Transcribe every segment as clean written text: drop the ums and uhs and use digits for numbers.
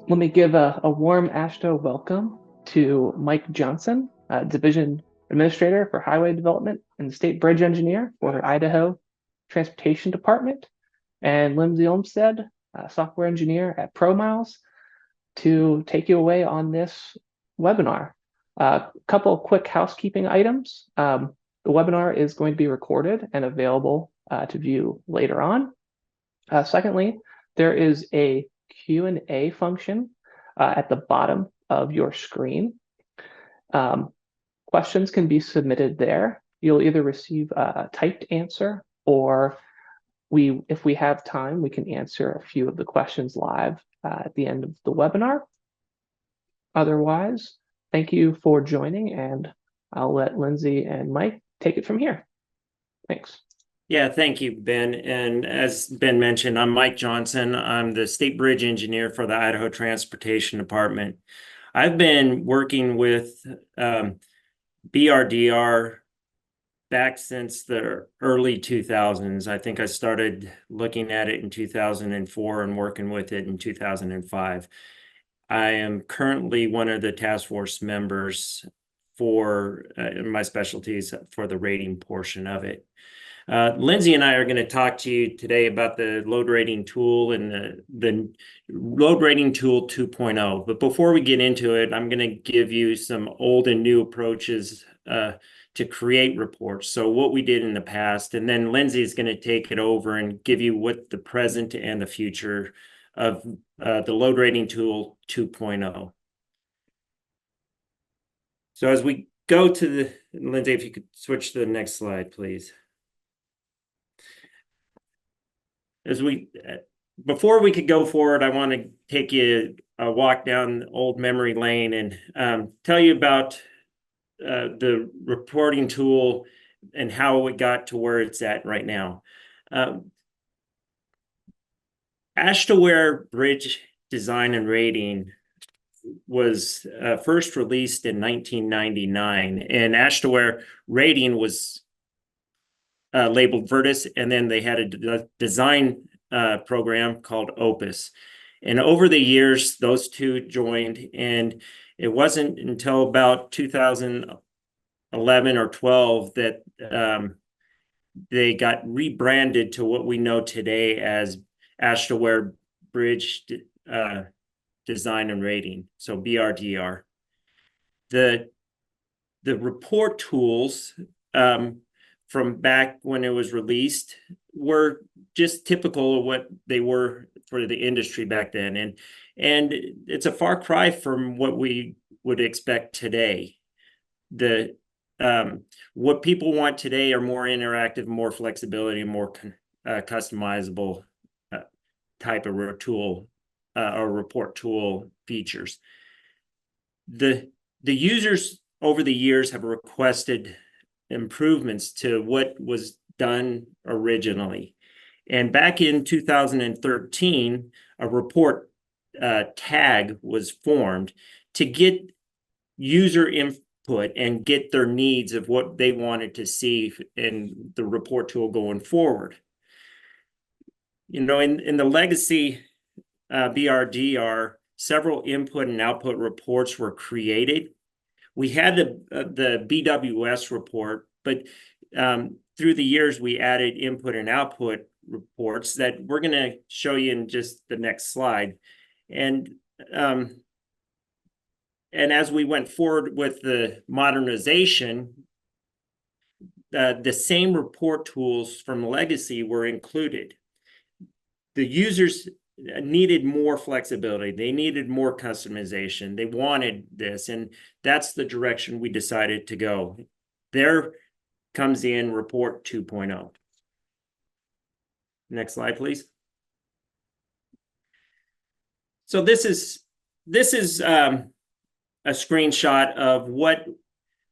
Let me give a warm AASHTO welcome to Mike Johnson, Division Administrator for Highway Development and State Bridge Engineer for Idaho Transportation Department, and Lindsey Olmstead, Software Engineer at ProMiles, to take you away on this webinar. A couple of quick housekeeping items. The webinar is going to be recorded and available to view later on. Secondly, there is a Q&A function at the bottom of your screen. Questions can be submitted there. You'll either receive a typed answer, or if we have time, we can answer a few of the questions live at the end of the webinar. Otherwise, thank you for joining, and I'll let Lindsey and Mike take it from here. Thanks. Yeah, thank you, Ben. And as Ben mentioned, I'm Mike Johnson. I'm the State Bridge Engineer for the Idaho Transportation Department. I've been working with BrDR back since the early 2000s. I think I started looking at it in 2004 and working with it in 2005. I am currently one of the task force members for my specialties for the rating portion of it. Lindsey and I are going to talk to you today about the load rating tool and the load rating tool 2.0. But before we get into it, I'm going to give you some old and new approaches to create reports. So what we did in the past, and then Lindsey is going to take it over and give you what the present and the future of the load rating tool 2.0. So as we go to the, Lindsey, if you could switch to the next slide, please. Before we could go forward, I want to take you a walk down old memory lane and tell you about the reporting tool and how it got to where it's at right now. AASHTOWare Bridge Design and Rating was first released in 1999, and AASHTOWare Rating was labeled Vertus, and then they had a design program called Opus. And over the years, those two joined, and it wasn't until about 2011 or 12 that they got rebranded to what we know today as AASHTOWare Bridge Design and Rating, so BrDR. The report tools from back when it was released were just typical of what they were for the industry back then. And it's a far cry from what we would expect today. What people want today are more interactive, more flexibility, more customizable type of tool or report tool features. The users over the years have requested improvements to what was done originally. And back in 2013, a report tag was formed to get user input and get their needs of what they wanted to see in the report tool going forward. You know, in the legacy BrDR, several input and output reports were created. We had the BWS report, but through the years, we added input and output reports that we're going to show you in just the next slide. And as we went forward with the modernization, the same report tools from legacy were included. The users needed more flexibility. They needed more customization. They wanted this, and that's the direction we decided to go. There comes in report 2.0. Next slide, please. So this is a screenshot of what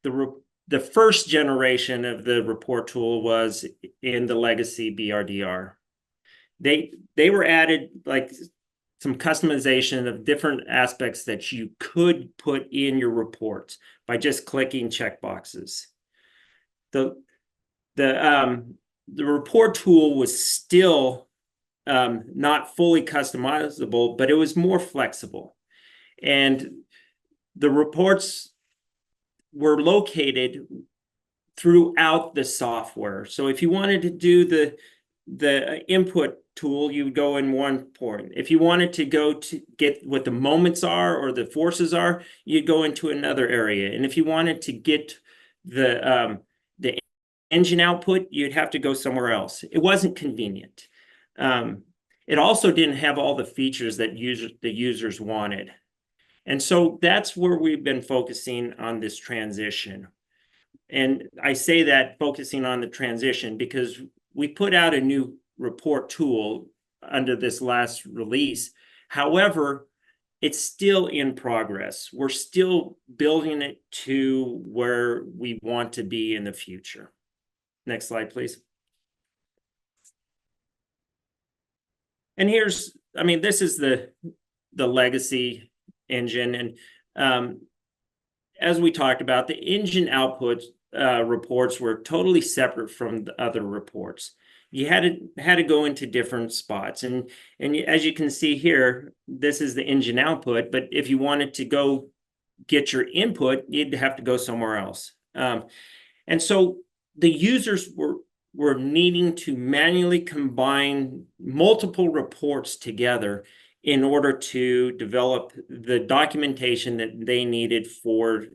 the first generation of the report tool was in the legacy BrDR. They were added like some customization of different aspects that you could put in your reports by just clicking checkboxes. The the report tool was still not fully customizable, but it was more flexible. And the reports were located throughout the software. So if you wanted to do the input tool, you would go in one port. If you wanted to go to get what the moments are or the forces are, you'd go into another area. And if you wanted to get the engine output, you'd have to go somewhere else. It wasn't convenient. It also didn't have all the features that the users wanted. And so that's where we've been focusing on this transition. And I say that focusing on the transition because we put out a new report tool under this last release. However, it's still in progress. We're still building it to where we want to be in the future. Next slide, please. And here's, I mean, this is the legacy engine. And as we talked about, the engine output reports were totally separate from the other reports. You had to go into different spots. And as you can see here, this is the engine output. But if you wanted to go get your input, you'd have to go somewhere else. And so the users were needing to manually combine multiple reports together in order to develop the documentation that they needed for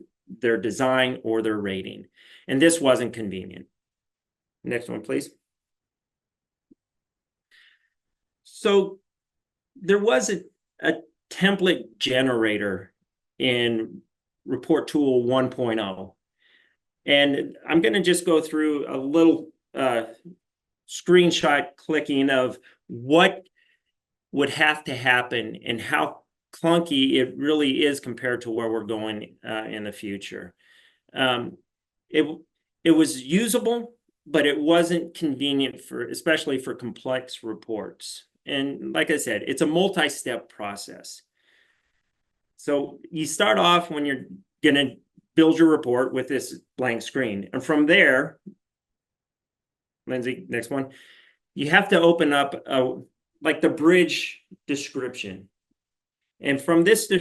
their design or their rating. And this wasn't convenient. Next one, please. So there was a template generator in Report Tool 1.0. And I'm going to just go through a little screenshot clicking of what would have to happen and how clunky it really is compared to where we're going in the future. It was usable, but it wasn't convenient especially for complex reports. And like I said, it's a multi-step process. So you start off when you're going to build your report with this blank screen. And from there, Lindsey, next one, you have to open up like the bridge description. And from this,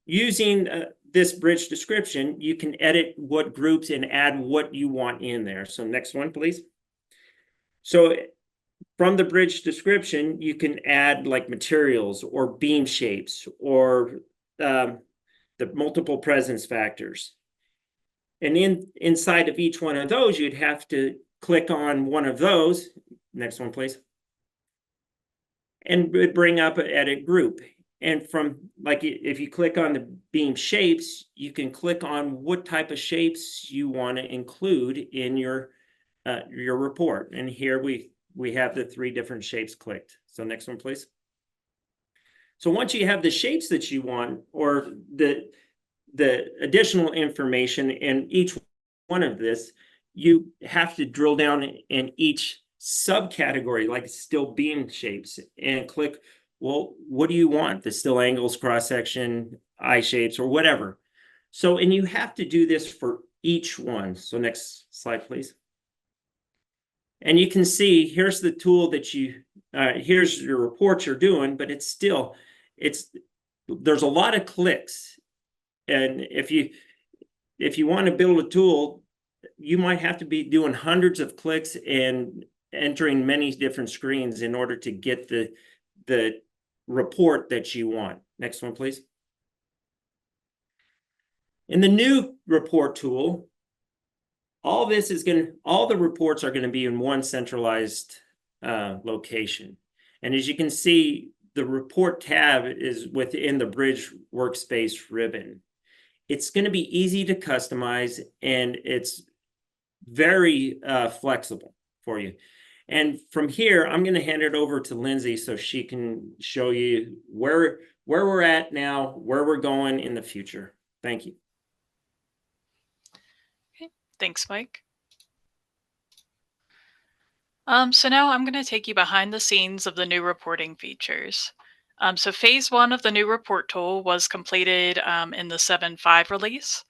using this bridge description, you can edit what groups and add what you want in there. So next one, please. So from the bridge description, you can add like materials or beam shapes or the multiple presence factors. And inside of each one of those, you'd have to click on one of those. Next one, please. And bring up an edit group. And from, like, if you click on the beam shapes, you can click on what type of shapes you want to include in your report. And here we have the 3 different shapes clicked. So next one, please. So once you have the shapes that you want, or the additional information in each one of this, you have to drill down in each subcategory, like still beam shapes, and click, well, what do you want? The still angles, cross section, eye shapes, or whatever. So, and you have to do this for each one. So next slide, please. And you can see, here's the tool that here's your report you're doing, but there's a lot of clicks. And if you want to build a tool, you might have to be doing hundreds of clicks and entering many different screens in order to get the report that you want. Next one, please. In the new report tool, all the reports are going to be in one centralized location. And as you can see, the report tab is within the Bridge workspace ribbon. It's going to be easy to customize, and it's very flexible for you. And from here, I'm going to hand it over to Lindsey so she can show you where we're at now, where we're going in the future. Thank you. Okay, thanks, Mike. So now I'm going to take you behind the scenes of the new reporting features. So phase 1 of the new report tool was completed in the 7.5 release.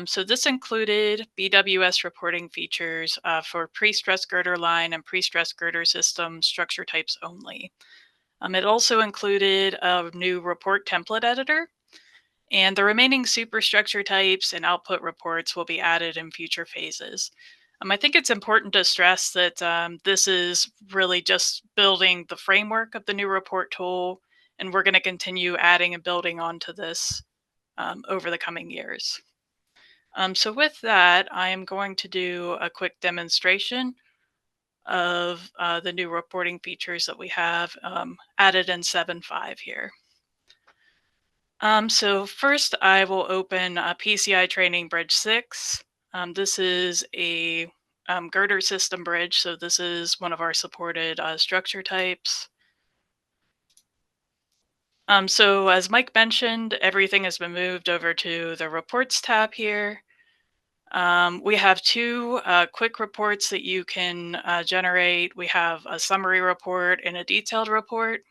So this included BWS reporting features for pre-stress girder line and pre-stress girder system structure types only. It also included a new report template editor, and the remaining superstructure types and output reports will be added in future phases. I think it's important to stress that this is really just building the framework of the new report tool, and we're going to continue adding and building onto this over the coming years. So with that, I am going to do a quick demonstration of the new reporting features that we have added in 7.5 here. So first I will open PCI Training Bridge 6. This is a girder system bridge, so this is one of our supported structure types. So as Mike mentioned, everything has been moved over to the Reports tab here. We have two quick reports that you can generate. We have a summary report and a detailed report.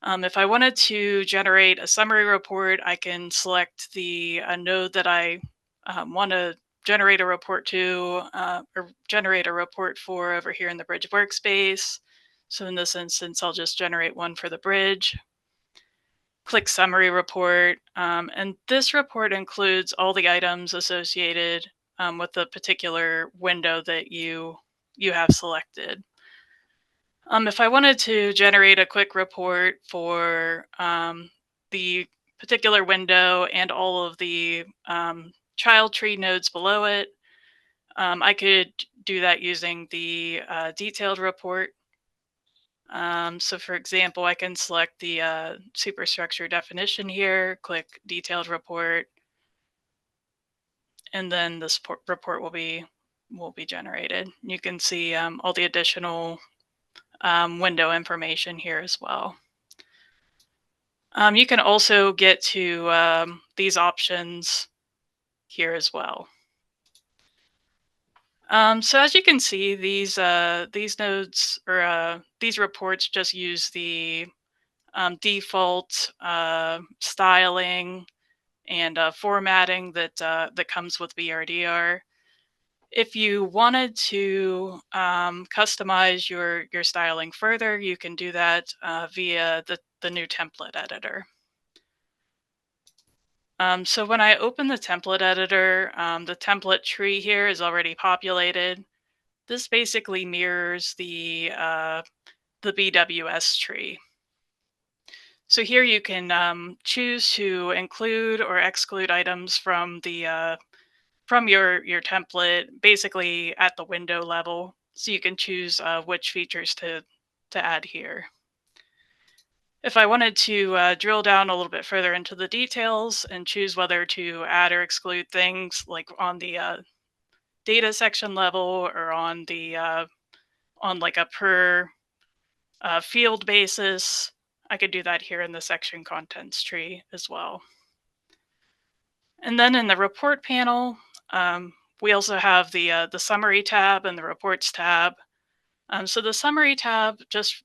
If I wanted to generate a summary report, I can select the node that I want to generate a report to or generate a report for over here in the bridge workspace. So in this instance, I'll just generate one for the bridge. Click summary report, and this report includes all the items associated with the particular window that you have selected. If I wanted to generate a quick report for the particular window and all of the child tree nodes below it, I could do that using the detailed report. So for example, I can select the superstructure definition here, click detailed report, and then this report will be generated. You can see all the additional window information here as well. You can also get to these options here as well. So as you can see, these nodes or these reports just use the default styling and formatting that comes with BrDR. If you wanted to customize your styling further, you can do that via the new template editor. So when I open the template editor, the template tree here is already populated. This basically mirrors the BWS tree. So here you can choose to include or exclude items from the from your template, basically at the window level. So you can choose which features to add here. If I wanted to drill down a little bit further into the details and choose whether to add or exclude things like on the data section level or on the on like a per field basis, I could do that here in the section contents tree as well. And then in the report panel, we also have the summary tab and the reports tab. So the summary tab just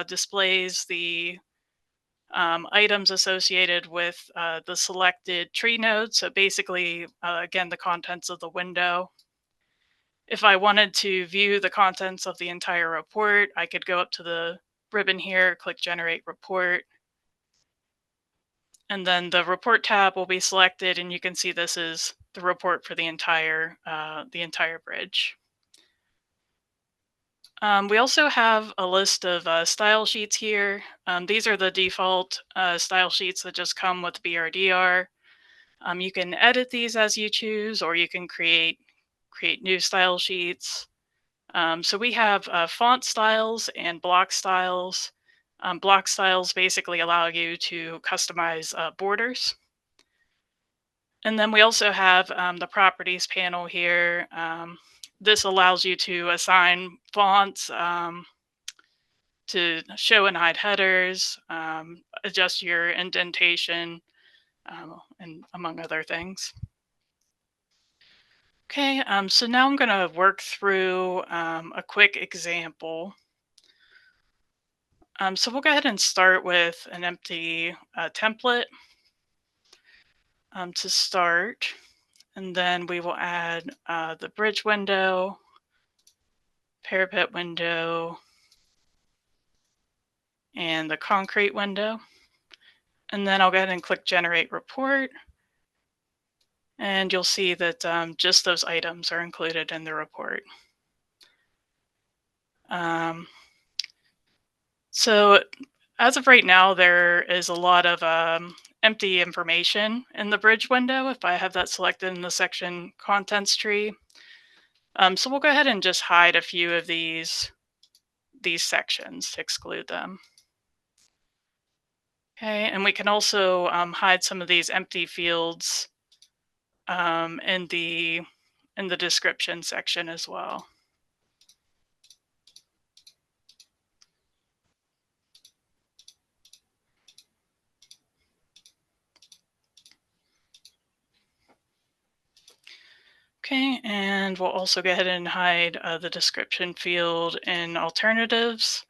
displays the items associated with the selected tree node. So basically, again, the contents of the window. If I wanted to view the contents of the entire report, I could go up to the ribbon here, click Generate Report. And then the report tab will be selected, and you can see this is the report for the entire bridge. We also have a list of style sheets here. These are the default style sheets that just come with BrDR. You can edit these as you choose, or you can create new style sheets. So we have font styles and block styles. Block styles basically allow you to customize borders. And then we also have the properties panel here. This allows you to assign fonts, to show and hide headers, adjust your indentation, and among other things. Okay, so now I'm going to work through a quick example. So we'll go ahead and start with an empty template. To start, And then we will add the bridge window, parapet window, and the concrete window. And then I'll go ahead and click Generate Report. And you'll see that just those items are included in the report. So as of right now, there is a lot of empty information in the bridge window if I have that selected in the section contents tree. So we'll go ahead and just hide a few of these sections to exclude them. Okay, and we can also hide some of these empty fields in the description section as well. Okay, and we'll also go ahead and hide the description field in alternatives.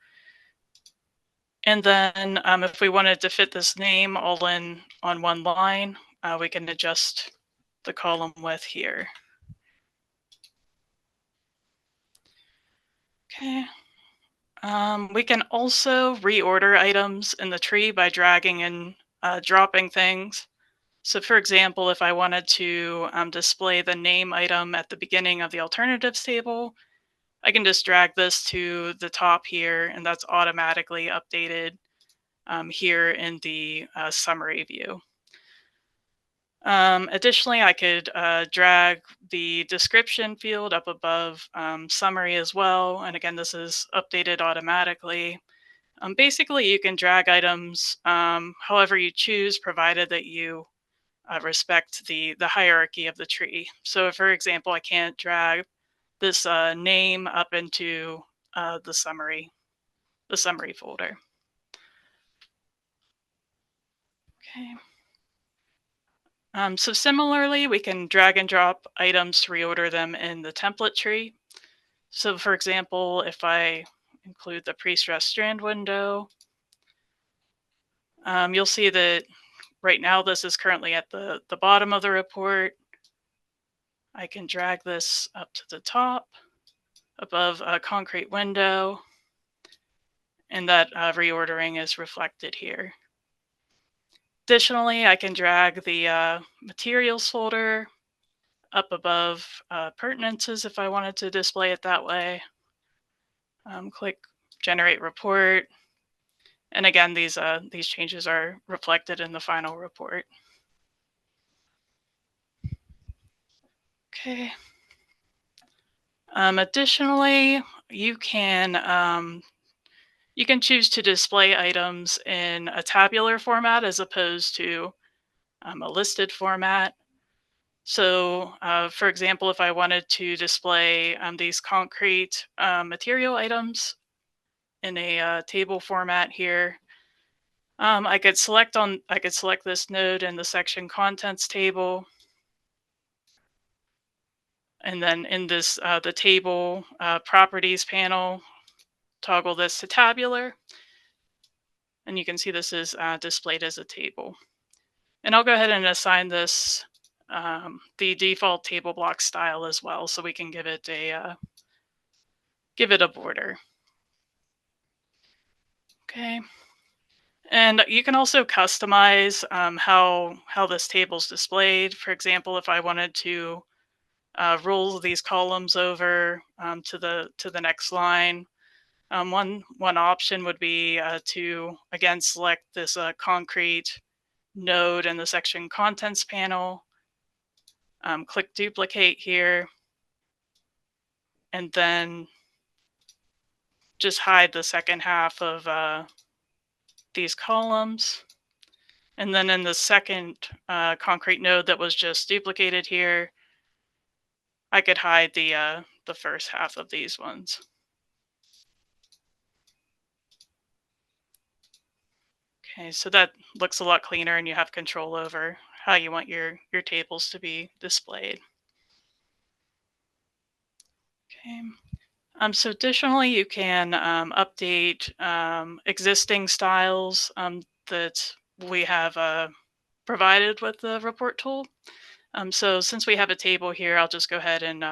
And then if we wanted to fit this name all in on one line, we can adjust the column width here. Okay. We can also reorder items in the tree by dragging and dropping things. So for example, if I wanted to display the name item at the beginning of the alternatives table, I can just drag this to the top here, and that's automatically updated here in the summary view. Additionally, I could drag the description field up above summary as well. And again, this is updated automatically. Basically, you can drag items however you choose, provided that you respect the hierarchy of the tree. So for example, I can't drag this name up into the summary folder. Okay. So similarly, we can drag and drop items to reorder them in the template tree. So for example, if I include the pre-stressed strand window, you'll see that right now this is currently at the bottom of the report. I can drag this up to the top above a concrete window, and that reordering is reflected here. Additionally, I can drag the materials folder up above pertinences if I wanted to display it that way. Click Generate Report. And again, these changes are reflected in the final report. Okay. Additionally, you can choose to display items in a tabular format as opposed to a listed format. So, for example, if I wanted to display these concrete material items in a table format here, I could select this node in the section contents table, and then in this the table properties panel, toggle this to tabular, and you can see this is displayed as a table. And I'll go ahead and assign this the default table block style as well, so we can give it a border. Okay. And you can also customize how this table is displayed. For example, if I wanted to roll these columns over to the next line, one option would be to again select this concrete node in the section contents panel. Click duplicate here, and then just hide the second half of these columns. And then in the second concrete node that was just duplicated here, I could hide the first half of these ones. Okay, so that looks a lot cleaner, and you have control over how you want your tables to be displayed. Okay. So additionally, you can update existing styles that we have provided with the report tool. So since we have a table here, I'll just go ahead and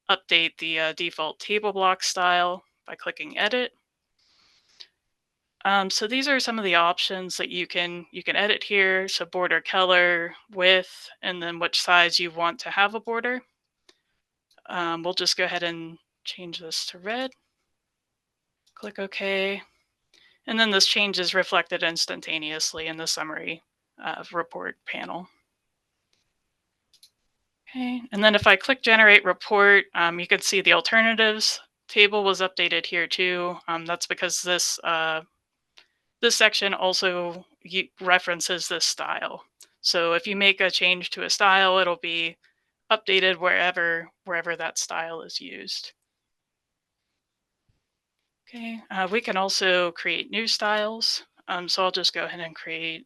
update the default table block style by clicking Edit. So these are some of the options that you can edit here. So border color, width, and then which size you want to have a border. We'll just go ahead and change this to red. Click OK. And then this change is reflected instantaneously in the summary report panel. Okay, and then if I click Generate Report, you can see the alternatives table was updated here too. That's because this section also references this style. So if you make a change to a style, it'll be updated wherever that style is used. Okay, we can also create new styles. So I'll just go ahead and create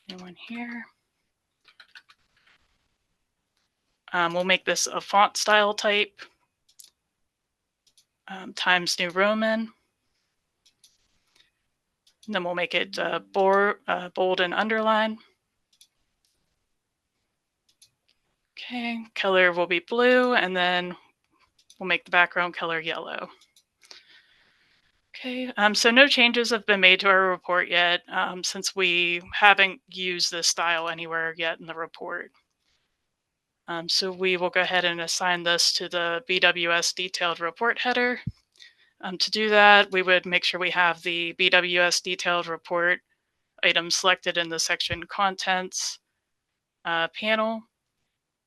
a new one here. We'll make this a font style type, Times New Roman. And then we'll make it bold and underline. Okay, color will be blue, and then we'll make the background color yellow. Okay, so no changes have been made to our report yet, since we haven't used this style anywhere yet in the report. So we will go ahead and assign this to the BWS detailed report header. To do that, we would make sure we have the BWS detailed report item selected in the section Contents panel.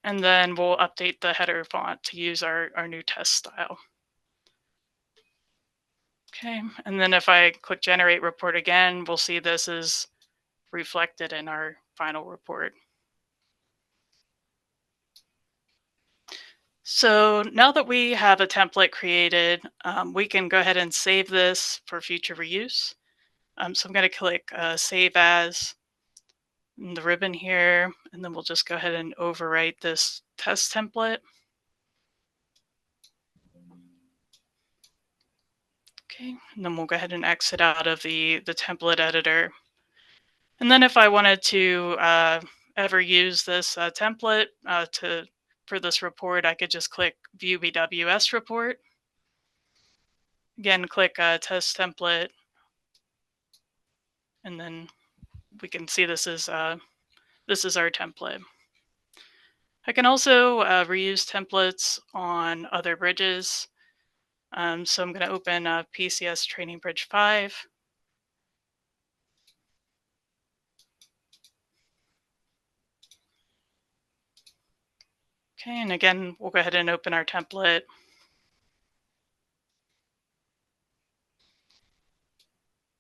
And then we'll update the header font to use our new test style. Okay, and then if I click Generate Report again, we'll see this is reflected in our final report. So now that we have a template created, we can go ahead and save this for future reuse. So I'm going to click Save As in the ribbon here, and then we'll just go ahead and overwrite this test template. Okay, and then we'll go ahead and exit out of the template editor. And then if I wanted to ever use this template for this report, I could just click View BWS Report. Again, click Test Template, and then we can see this is our template. I can also reuse templates on other bridges. So I'm going to open PCS Training Bridge 5. Okay, and again, we'll go ahead and open our template.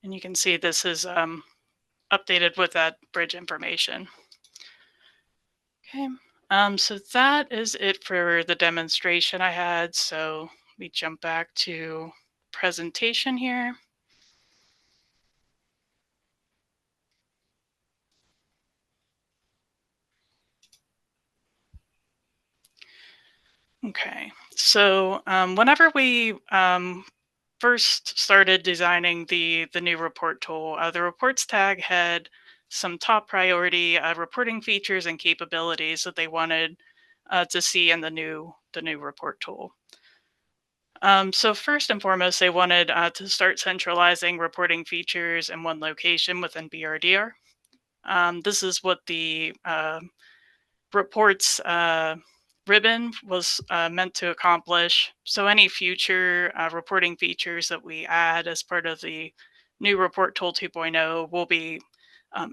And you can see this is updated with that bridge information. Okay, so that is it for the demonstration I had. So let me jump back to presentation here. Okay, so whenever we first started designing the new report tool, the reports tag had some top priority reporting features and capabilities that they wanted to see in the new report tool. So first and foremost, they wanted to start centralizing reporting features in one location within BrDR. This is what the reports ribbon was meant to accomplish. So any future reporting features that we add as part of the new report tool 2.0 will be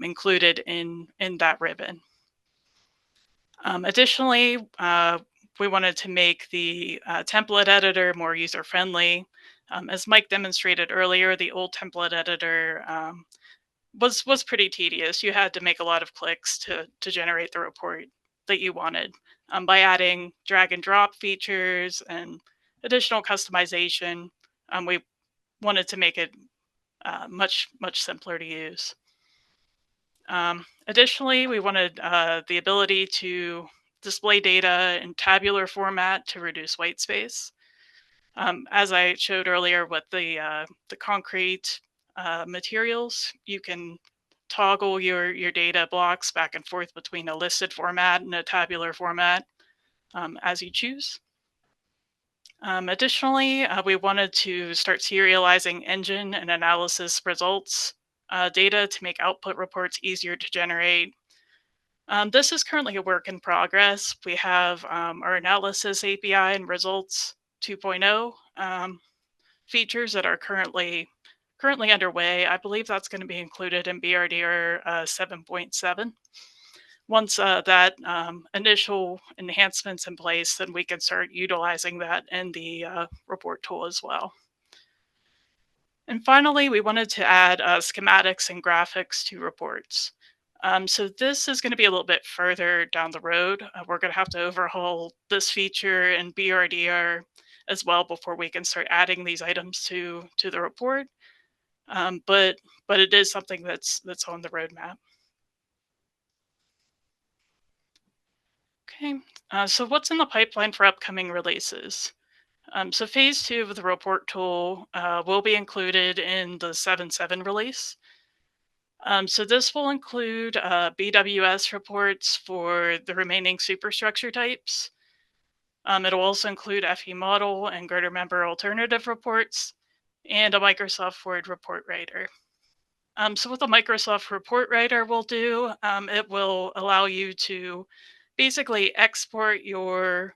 included in that ribbon. Additionally, we wanted to make the template editor more user-friendly. As Mike demonstrated earlier, the old template editor was pretty tedious. You had to make a lot of clicks to generate the report that you wanted. By adding drag and drop features and additional customization, we wanted to make it much simpler to use. Additionally, we wanted the ability to display data in tabular format to reduce white space. As I showed earlier with the concrete materials, you can toggle your data blocks back and forth between a listed format and a tabular format as you choose. Additionally, we wanted to start serializing engine and analysis results data to make output reports easier to generate. This is currently a work in progress. We have our analysis API and results 2.0 features that are currently underway. I believe that's going to be included in BrDR 7.7. Once that initial enhancements in place, then we can start utilizing that in the report tool as well. And finally, we wanted to add schematics and graphics to reports. So this is going to be a little bit further down the road. We're going to have to overhaul this feature in BrDR as well before we can start adding these items to the report. But it is something that's on the roadmap. Okay, so what's in the pipeline for upcoming releases? So phase 2 of the report tool will be included in the 7.7 release. So this will include BWS reports for the remaining superstructure types. It'll also include FE model and girder member alternative reports and a Microsoft Word report writer. So what the Microsoft report writer will do, it will allow you to basically export your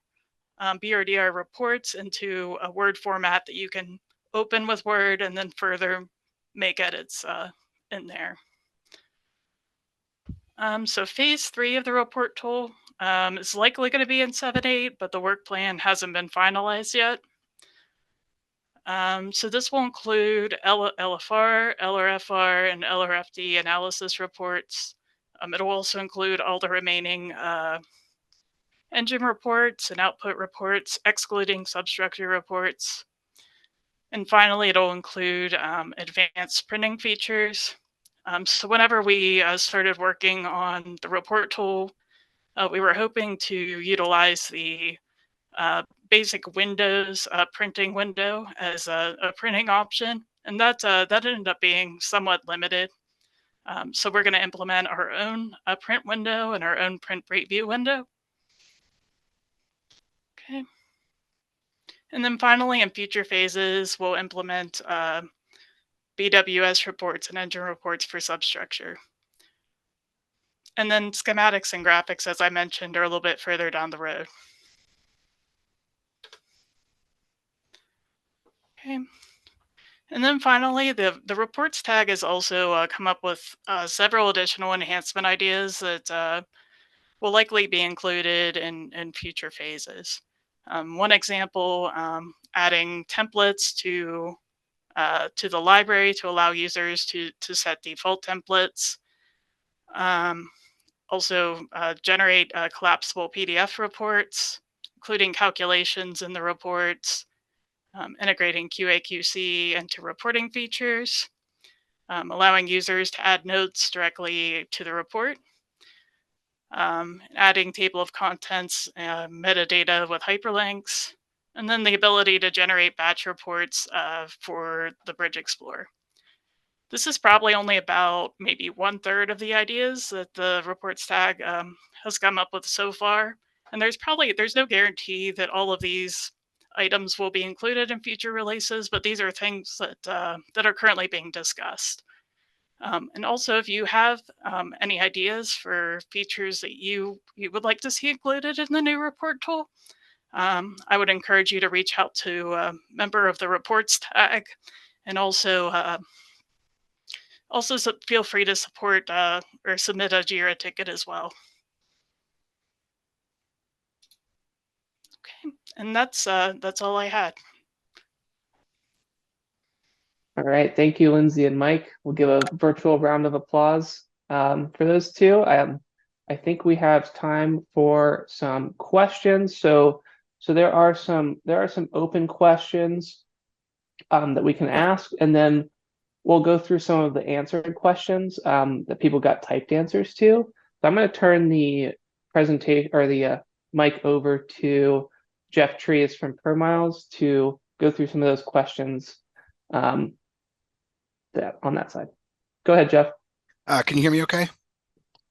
BrDR reports into a Word format that you can open with Word and then further make edits in there. So phase 3 of the report tool is likely going to be in 7.8, but the work plan hasn't been finalized yet. So this will include LFR, LRFR, and LRFD analysis reports. It'll also include all the remaining engine reports and output reports, excluding substructure reports. And finally, it'll include advanced printing features. So whenever we started working on the report tool, we were hoping to utilize the basic Windows printing window as a printing option, and that ended up being somewhat limited. So we're going to implement our own print window and our own print preview window. Okay. And then finally, in future phases, we'll implement BWS reports and engine reports for substructure. And then schematics and graphics, as I mentioned, are a little bit further down the road. Okay. And then finally, the reports tag has also come up with several additional enhancement ideas that will likely be included in future phases. One example, adding templates to the library to allow users to set default templates. Also generate collapsible PDF reports, including calculations in the reports, integrating QA/QC into reporting features, allowing users to add notes directly to the report, adding table of contents, metadata with hyperlinks, and then the ability to generate batch reports for the Bridge Explorer. This is probably only about maybe 1/3 of the ideas that the reports tag has come up with so far. And there's no guarantee that all of these items will be included in future releases, but these are things that are currently being discussed. And also, if you have any ideas for features that you would like to see included in the new report tool, I would encourage you to reach out to a member of the reports tag, and also feel free to support or submit a JIRA ticket as well. Okay, and that's all I had. All right, thank you, Lindsey and Mike. We'll give a virtual round of applause for those two. I think we have time for some questions. So there are some open questions that we can ask, and then we'll go through some of the answered questions that people got typed answers to. So I'm going to turn the presentation or the mic over to Jeff Trees from ProMiles to go through some of those questions on that side. Go ahead, Jeff. Can you hear me okay?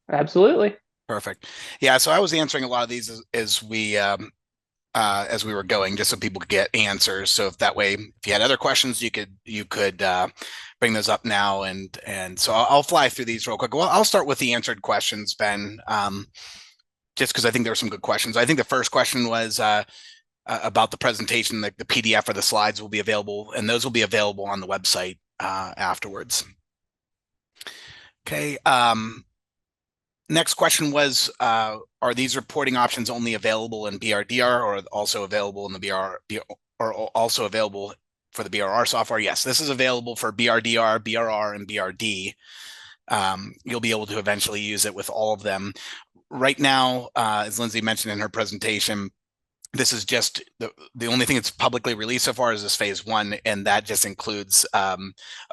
Absolutely. Perfect. Yeah, so I was answering a lot of these as we were going, just so people could get answers. So if that way, if you had other questions, you could bring those up now, and so I'll fly through these real quick. Well, I'll start with the answered questions, Ben, just because I think there were some good questions. I think the first question was about the presentation, like the PDF or the slides will be available, and those will be available on the website afterwards. Okay. Next question was, are these reporting options only available in BrDR or also available in the or also available for the BRR software? Yes, this is available for BrDR, BRR, and BRD. You'll be able to eventually use it with all of them. Right now, as Lindsey mentioned in her presentation, this is just the only thing that's publicly released so far is this phase 1, and that just includes a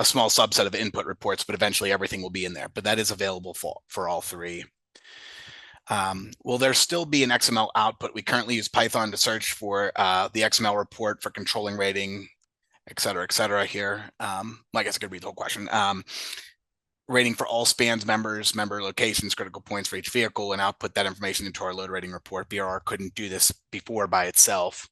small subset of input reports, but eventually everything will be in there. But that is available for all 3. Will there still be an XML output? We currently use Python to search for the XML report for controlling rating, et cetera here. I guess I could read the whole question. Rating for all spans, members, member locations, critical points for each vehicle, and output that information into our load rating report. BRR couldn't do this before by itself.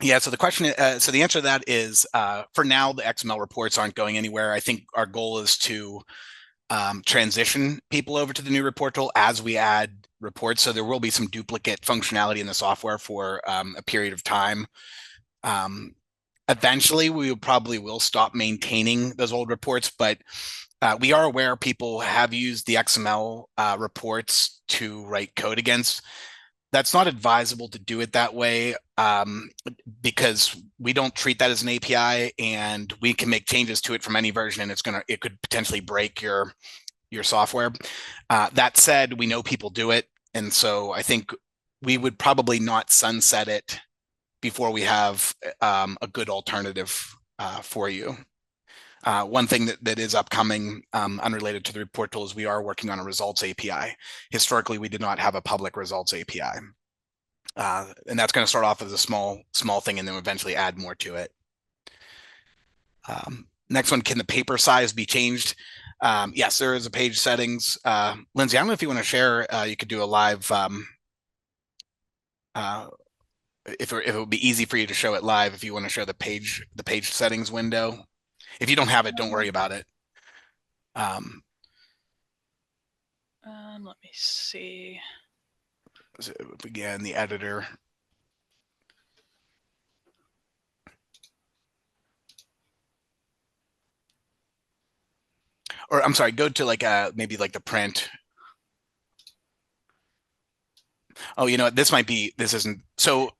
Yeah, so the question, so the answer to that is, for now, the XML reports aren't going anywhere. I think our goal is to transition people over to the new report tool as we add reports. So there will be some duplicate functionality in the software for a period of time. Eventually, we probably will stop maintaining those old reports, but we are aware people have used the XML reports to write code against. That's not advisable to do it that way because we don't treat that as an API, and we can make changes to it from any version, and it could potentially break your software. That said, we know people do it, and so I think we would probably not sunset it before we have a good alternative for you. One thing that is upcoming, unrelated to the report tool, is we are working on a results API. Historically, we did not have a public results API. And that's going to start off as a small thing and then eventually add more to it. Next one, can the paper size be changed? Yes, there is a page settings. Lindsey, I don't know if you want to share, you could do a live, if it would be easy for you to show it live, if you want to show the page settings window. If you don't have it, don't worry about it. Let me see. So again, the editor. Or I'm sorry, go to like maybe like the print. Oh, you know what? This isn't so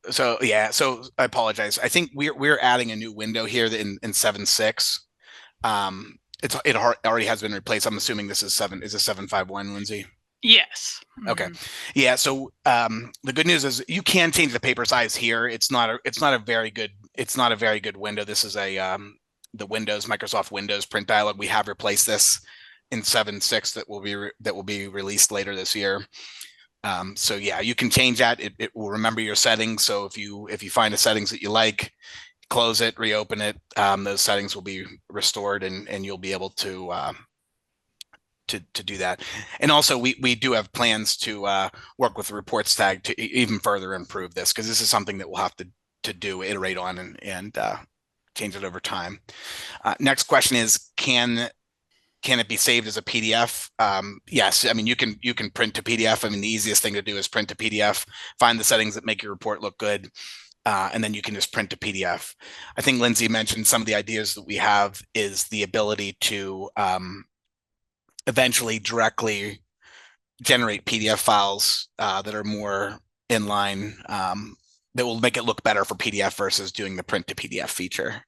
yeah. So I apologize. I think we're adding a new window here in 7.6. It already has been replaced. I'm assuming this is 751, Lindsey. Yes. Okay. Yeah. So the good news is you can change the paper size here. It's not a very good window. This is a the Microsoft Windows print dialog. We have replaced this in 7.6 that will be released later this year. So yeah, you can change that. It will remember your settings. So if you find a settings that you like, close it, reopen it. Those settings will be restored, and you'll be able to do that. And also, we do have plans to work with the reports tag to even further improve this, because this is something that we'll have to iterate on and change it over time. Next question is, can it be saved as a PDF? Yes. I mean, you can print to PDF. I mean, the easiest thing to do is print to PDF, find the settings that make your report look good, and then you can just print to PDF. I think Lindsey mentioned some of the ideas that we have is the ability to eventually directly generate PDF files that are more in line, that will make it look better for PDF versus doing the print to PDF feature.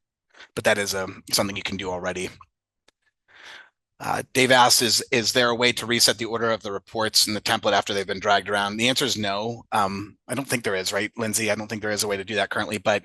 But that is something you can do already. Dave asks, is there a way to reset the order of the reports in the template after they've been dragged around? The answer is no. I don't think there is, right, Lindsey? I don't think there is a way to do that currently, but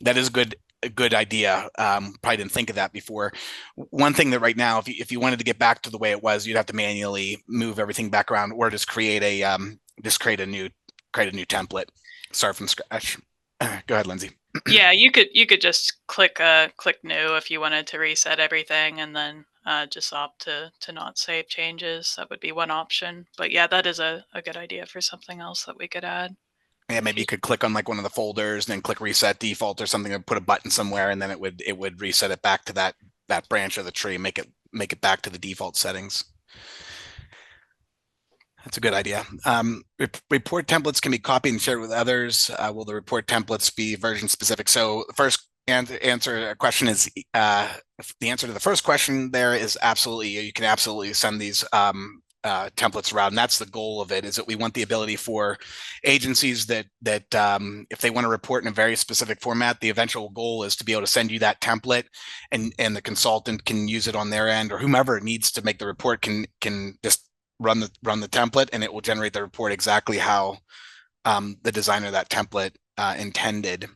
that is a good idea. Probably didn't think of that before. One thing that right now, if you wanted to get back to the way it was, you'd have to manually move everything back around, or just create a new template, start from scratch. Go ahead, Lindsey. Yeah, you could just click new if you wanted to reset everything, and then just opt to not save changes. That would be one option. But yeah, that is a good idea for something else that we could add. Yeah, maybe you could click on like one of the folders and then click reset default or something, and put a button somewhere, and then it would reset it back to that branch of the tree, make it back to the default settings. That's a good idea. Report templates can be copied and shared with others. Will the report templates be version specific? So the first answer question is the answer to the first question there is absolutely. You can absolutely send these templates around. And that's the goal of it, is that we want the ability for agencies that if they want to report in a very specific format, the eventual goal is to be able to send you that template, and the consultant can use it on their end, or whomever needs to make the report can just run the template, and it will generate the report exactly how the designer of that template intended.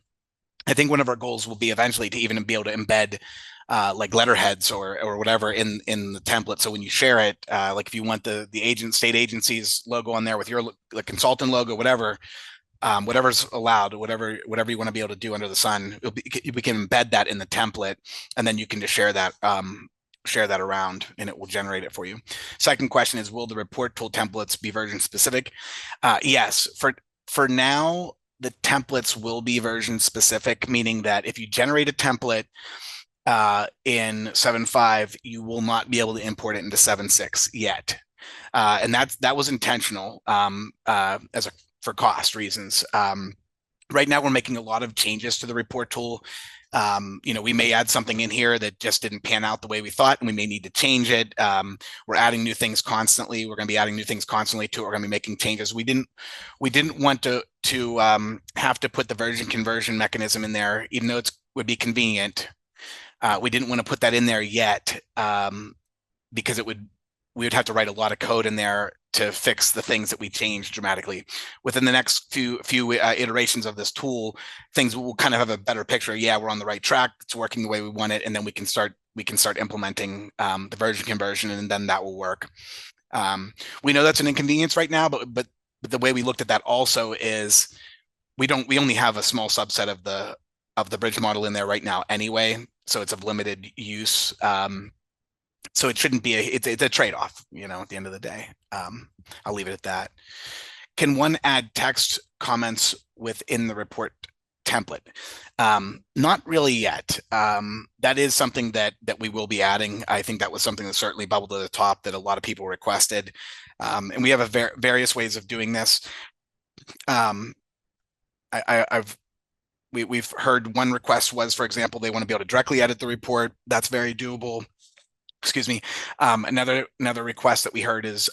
I think one of our goals will be eventually to even be able to embed like letterheads or whatever in the template. So when you share it, like if you want the state agency's logo on there with your the consultant logo, whatever, whatever's allowed, whatever you want to be able to do under the sun, we can embed that in the template, and then you can just share that around, and it will generate it for you. Second question is, will the report tool templates be version specific? Yes, for now, the templates will be version specific, meaning that if you generate a template in 7.5, you will not be able to import it into 7.6 yet. And that was intentional for cost reasons. Right now, we're making a lot of changes to the report tool. We may add something in here that just didn't pan out the way we thought, and we may need to change it. We're adding new things constantly. We're going to be adding new things constantly to it. We're going to be making changes. We didn't want to have to put the version conversion mechanism in there, even though it would be convenient. We didn't want to put that in there yet because we would have to write a lot of code in there to fix the things that we changed dramatically. Within the next few iterations of this tool, things will kind of have a better picture. Yeah, we're on the right track. It's working the way we want it, and then we can start implementing the version conversion, and then that will work. We know that's an inconvenience right now, but the way we looked at that also is we only have a small subset of the bridge model in there right now anyway, so it's of limited use. So it shouldn't be it's a trade-off, at the end of the day. I'll leave it at that. Can one add text comments within the report template? Not really yet. That is something that we will be adding. I think that was something that certainly bubbled to the top that a lot of people requested. And we have various ways of doing this. We've heard one request was, for example, they want to be able to directly edit the report. That's very doable. Excuse me. Another request that we heard is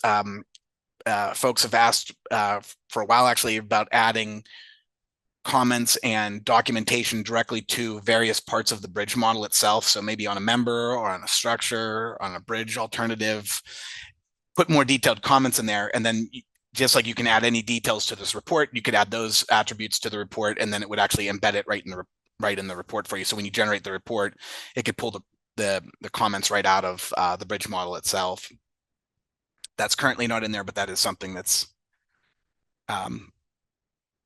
folks have asked for a while actually about adding comments and documentation directly to various parts of the bridge model itself. So maybe on a member or on a structure, on a bridge alternative, put more detailed comments in there. And then just like you can add any details to this report, you could add those attributes to the report, and then it would actually embed it right in the report for you. So when you generate the report, it could pull the comments right out of the bridge model itself. That's currently not in there, but that is something that's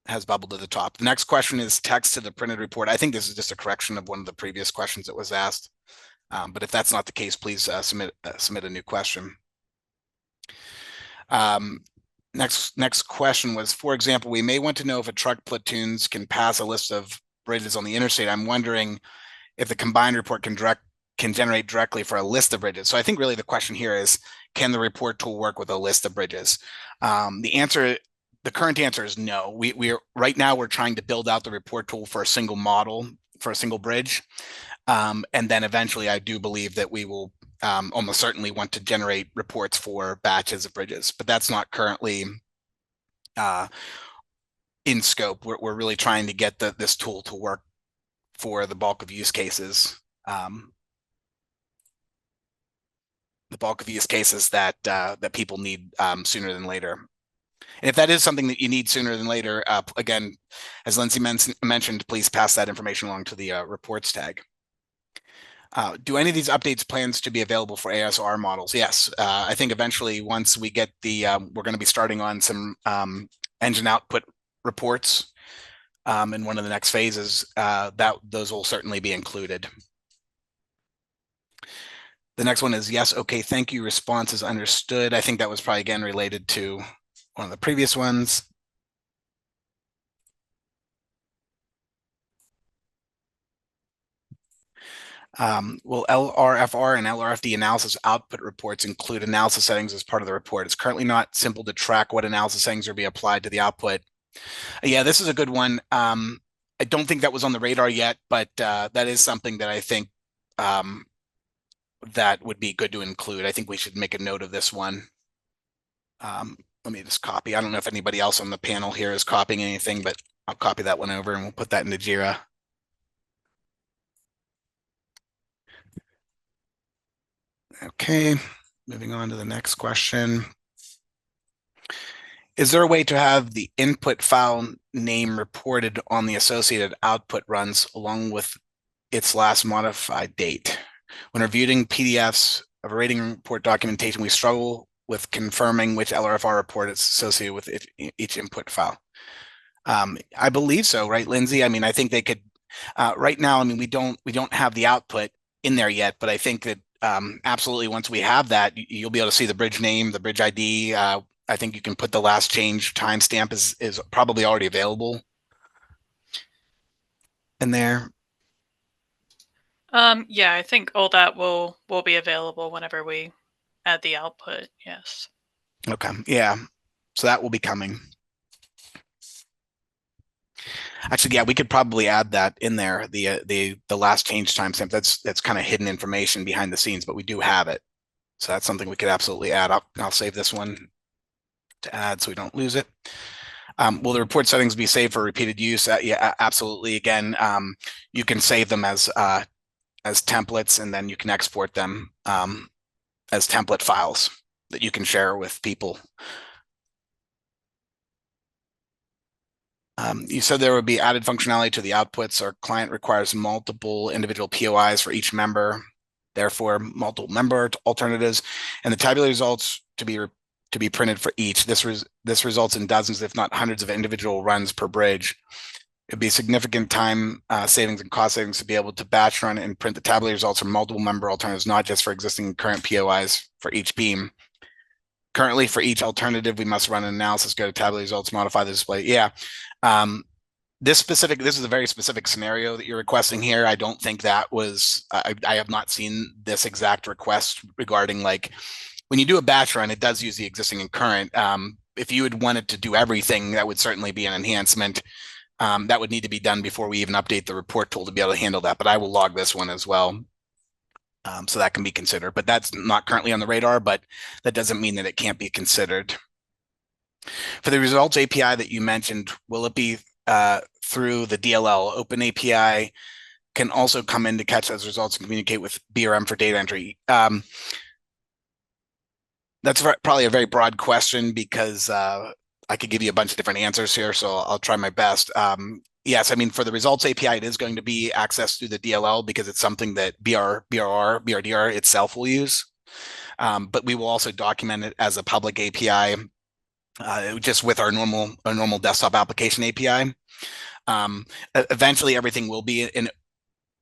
has bubbled to the top. The next question is text to the printed report. I think this is just a correction of one of the previous questions that was asked. But if that's not the case, please submit a new question. Next question was, for example, we may want to know if a truck platoons can pass a list of bridges on the interstate. I'm wondering if the combined report can generate directly for a list of bridges. So I think really the question here is, can the report tool work with a list of bridges? The current answer is no. Right now we're trying to build out the report tool for a single model, for a single bridge. And then eventually I do believe that we will almost certainly want to generate reports for batches of bridges, but that's not currently in scope. We're really trying to get this tool to work for the bulk of use cases. The bulk of use cases that people need sooner than later. And if that is something that you need sooner than later, again, as Lindsey mentioned, please pass that information along to the reports tag. Do any of these updates plans to be available for AASHTOWare models? Yes, I think eventually once we get we're going to be starting on some engine output reports in one of the next phases, those will certainly be included. The next one is yes, okay, thank you, response is understood. I think that was probably again related to one of the previous ones. Will LRFR and LRFD analysis output reports include analysis settings as part of the report? It's currently not simple to track what analysis settings are being applied to the output. Yeah, this is a good one. I don't think that was on the radar yet, but that is something that I think that would be good to include. I think we should make a note of this one. Let me just copy. I don't know if anybody else on the panel here is copying anything, but I'll copy that one over and we'll put that into Jira. Okay, moving on to the next question. Is there a way to have the input file name reported on the associated output runs along with its last modified date? When reviewing PDFs of a rating report documentation, we struggle with confirming which LRFR report is associated with each input file. I believe so, right, Lindsey? I mean, I think they could. Right now, I mean, we don't have the output in there yet, but I think that absolutely once we have that, you'll be able to see the bridge name, the bridge ID. I think you can put the last change timestamp is probably already available in there. Yeah, I think all that will be available whenever we add the output. Yes. Okay. Yeah. So that will be coming. Actually, yeah, we could probably add that in there. The last change timestamp. That's kind of hidden information behind the scenes, but we do have it. So that's something we could absolutely add. I'll save this one to add so we don't lose it. Will the report settings be saved for repeated use? Yeah, absolutely. Again, you can save them as templates, and then you can export them as template files that you can share with people. You said there would be added functionality to the outputs. Our client requires multiple individual POIs for each member, therefore multiple member alternatives, and the tabular results to be printed for each. This results in dozens, if not hundreds, of individual runs per bridge. It'd be significant time savings and cost savings to be able to batch run and print the tabular results from multiple member alternatives, not just for existing and current POIs for each beam. Currently, for each alternative, we must run an analysis, go to tabular results, modify the display. Yeah. This is a very specific scenario that you're requesting here. I don't think that was, I have not seen this exact request regarding, like, when you do a batch run, it does use the existing and current. If you had wanted to do everything, that would certainly be an enhancement. That would need to be done before we even update the report tool to be able to handle that, but I will log this one as well. So that can be considered, but that's not currently on the radar, but that doesn't mean that it can't be considered. For the results API that you mentioned, will it be through the DLL? Open API can also come in to catch those results and communicate with BRM for data entry. That's probably a very broad question because I could give you a bunch of different answers here, so I'll try my best. Yes, I mean, for the results API, it is going to be accessed through the DLL because it's something that BrDR itself will use. But we will also document it as a public API, just with our normal desktop application API. Eventually, everything will be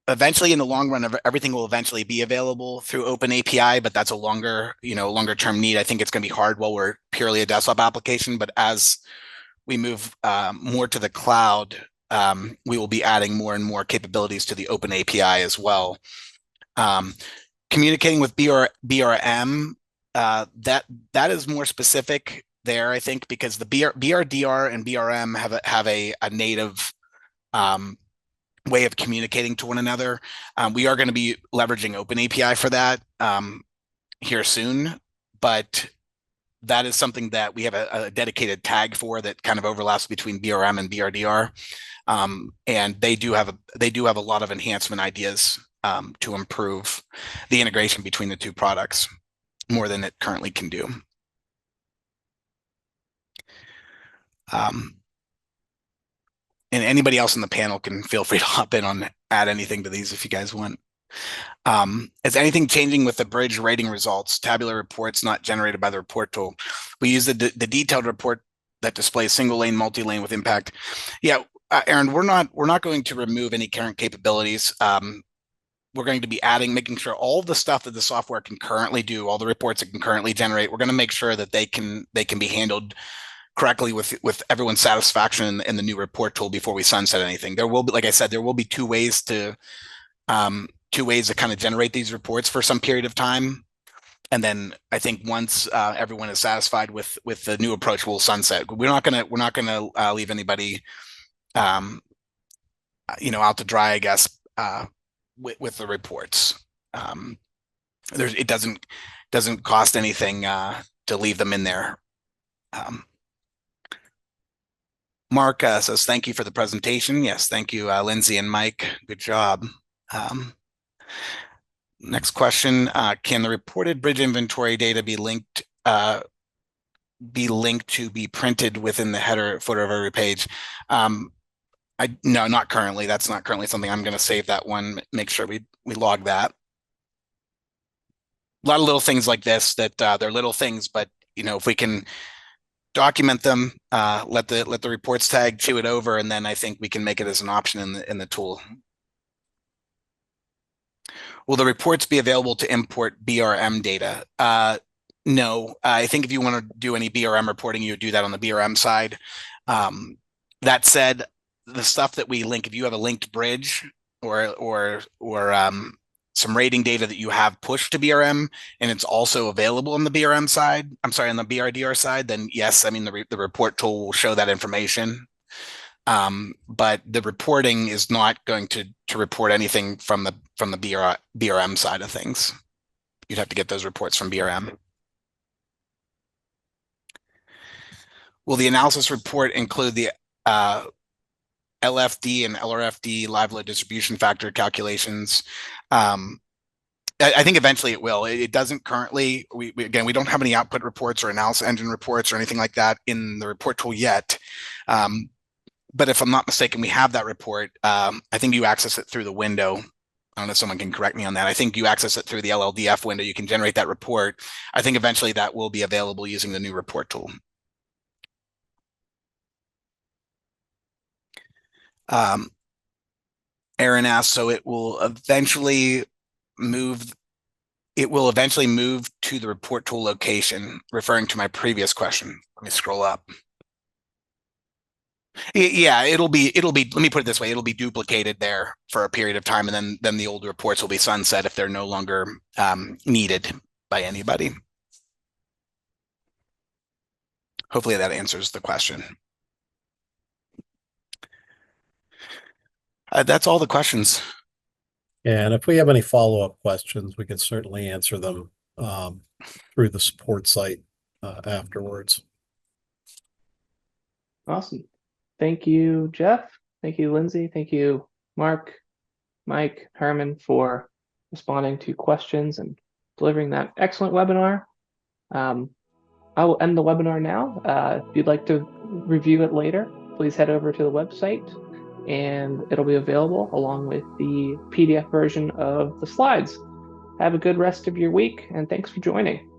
eventually in the long run, everything will eventually be available through Open API, but that's a longer term need. I think it's going to be hard while we're purely a desktop application, but as we move more to the cloud, we will be adding more and more capabilities to the Open API as well. Communicating with BRM, that is more specific there, I think, because the BRDR and BRM have a native way of communicating to one another. We are going to be leveraging Open API for that here soon, but that is something that we have a dedicated tag for that kind of overlaps between BRM and BRDR. And they do have a lot of enhancement ideas to improve the integration between the two products more than it currently can do. And anybody else in the panel can feel free to hop in on add anything to these if you guys want. Is anything changing with the bridge rating results? Tabular reports not generated by the report tool. We use the detailed report that displays single lane, multi-lane with impact. Yeah, Aaron, we're not going to remove any current capabilities. We're going to be making sure all the stuff that the software can currently do, all the reports it can currently generate, we're going to make sure that they can be handled correctly with everyone's satisfaction in the new report tool before we sunset anything. There will be, like I said, there will be two ways to kind of generate these reports for some period of time. And then I think once everyone is satisfied with the new approach, we'll sunset. We're not gonna leave anybody out to dry, I guess, with the reports. It doesn't cost anything to leave them in there. Mark says, thank you for the presentation. Yes, thank you, Lindsey and Mike. Good job. Next question, can the reported bridge inventory data be linked to be printed within the header footer of every page? No, not currently. That's not currently something. I'm going to save that one, make sure we log that. A lot of little things like this that they're little things, but if we can document them, let the reports tag chew it over, and then I think we can make it as an option in the tool. Will the reports be available to import BRM data? No, I think if you want to do any BRM reporting, you would do that on the BRM side. That said, the stuff that we link, if you have a linked bridge or some rating data that you have pushed to BRM and it's also available on the BRM side, on the BrDR side, then yes, I mean, the report tool will show that information. But the reporting is not going to report anything from the BRM side of things. You'd have to get those reports from BRM. Will the analysis report include the LFD and LRFD live load distribution factor calculations? I think eventually it will. It doesn't currently. We don't have any output reports or analysis engine reports or anything like that in the report tool yet. But if I'm not mistaken, we have that report. I think you access it through the window. I don't know if someone can correct me on that. I think you access it through the LLDF window. You can generate that report. I think eventually that will be available using the new report tool. Aaron asks, so it will eventually move to the report tool location, referring to my previous question. Let me scroll up. Yeah, it'll be, let me put it this way, it'll be duplicated there for a period of time, and then the old reports will be sunset if they're no longer needed by anybody. Hopefully that answers the question. That's all the questions. And if we have any follow-up questions, we can certainly answer them through the support site afterwards. Awesome. Thank you, Jeff. Thank you, Lindsey. Thank you, Mark, Mike, Herman, for responding to questions and delivering that excellent webinar. I will end the webinar now. If you'd like to review it later, please head over to the website and it'll be available along with the PDF version of the slides. Have a good rest of your week and thanks for joining.